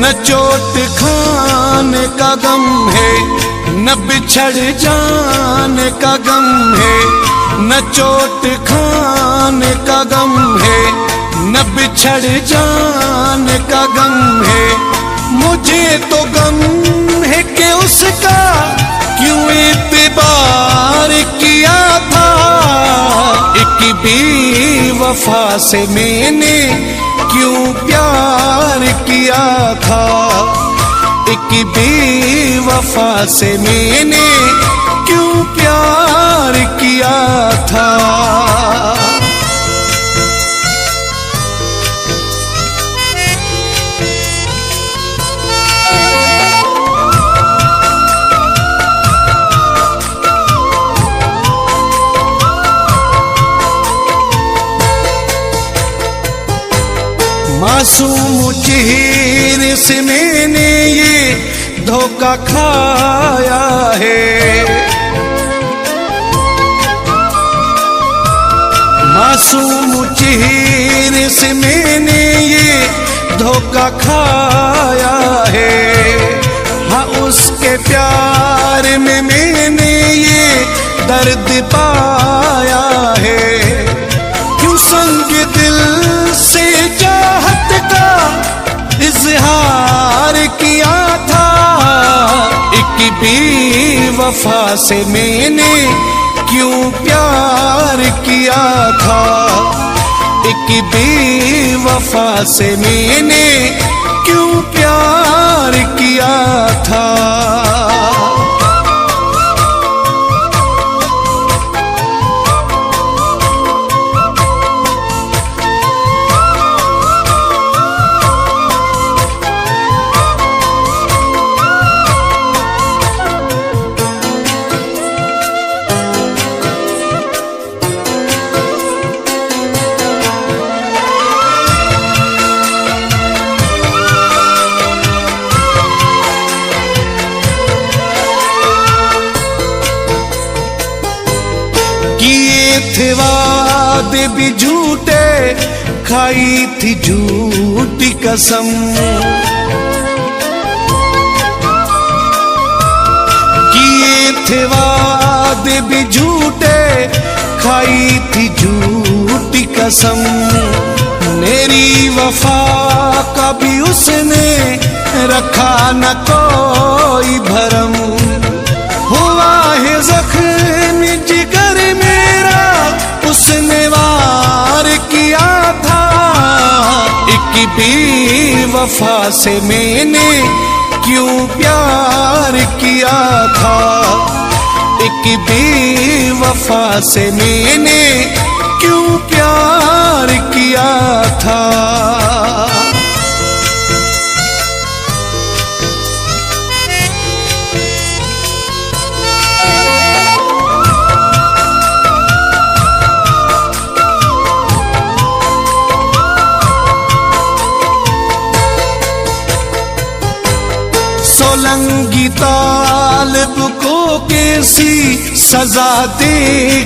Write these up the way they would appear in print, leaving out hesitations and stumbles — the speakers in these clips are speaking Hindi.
न चोट खाने का गम है, न बिछड़ जाने का गम है। न चोट खाने का गम है, न बिछड़ जाने का गम है। मुझे तो गम है कि उसका क्यों इत्बार किया था। एक बेवफा से मैंने क्यों प्यार किया था। एक बेवफा से मैंने क्यों प्यार किया था। मासूम चेहरे से मैंने ये धोखा खाया है। मासूम चेहरे से मैंने ये धोखा खाया है। हाँ, उसके प्यार में मैंने ये दर्द पाया है। क्यों संग दिल से चाहत का इजहार किया था। एक बेवफा से मैंने क्यों प्यार किया था। एक बेवफा से मैंने क्यों प्यार किया था। थे वादे भी झूठे, खाई थी झूठी कसम। किए थे वादे भी झूठे, खाई थी झूठी कसम। मेरी वफा का भी उसने रखा न कोई भरम। हुआ है जख्म जिगर मेरा, उसने वार किया था। एक बेवफा से मैंने क्यों प्यार किया था। एक बेवफा से मैंने क्यों प्यार किया था। सोलंगी तालिब को कैसी सजा दे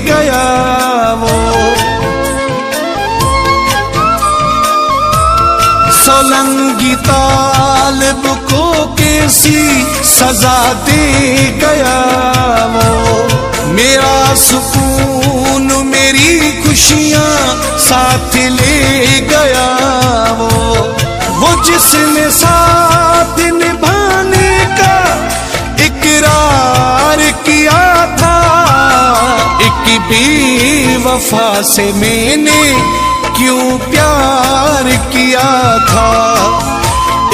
गया वो। सोलंगी तालिब को कैसी सजा दे गया वो। मेरा सुकून मेरी खुशियां साथ ले गया वो जिसने साथ निभाने का इकरार किया था। एक बेवफा से मैंने क्यों प्यार किया था।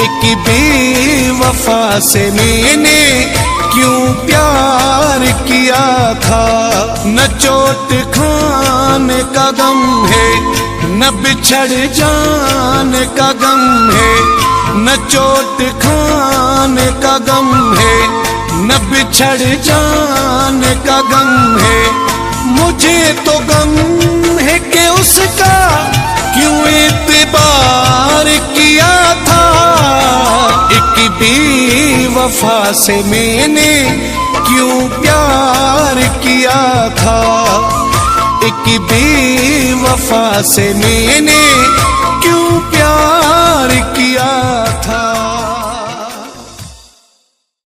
एक बेवफा से मैंने क्यों प्यार किया था। न चोट खाने का गम है, न बिछड़ जाने का गम है। न चोट खाने का गम है, न बिछड़ जाने का गम है। मुझे तो गम है कि उसका क्यों इत्बार किया था। एक बेवफा से मैंने क्यों प्यार किया था। एक बेवफा से मैंने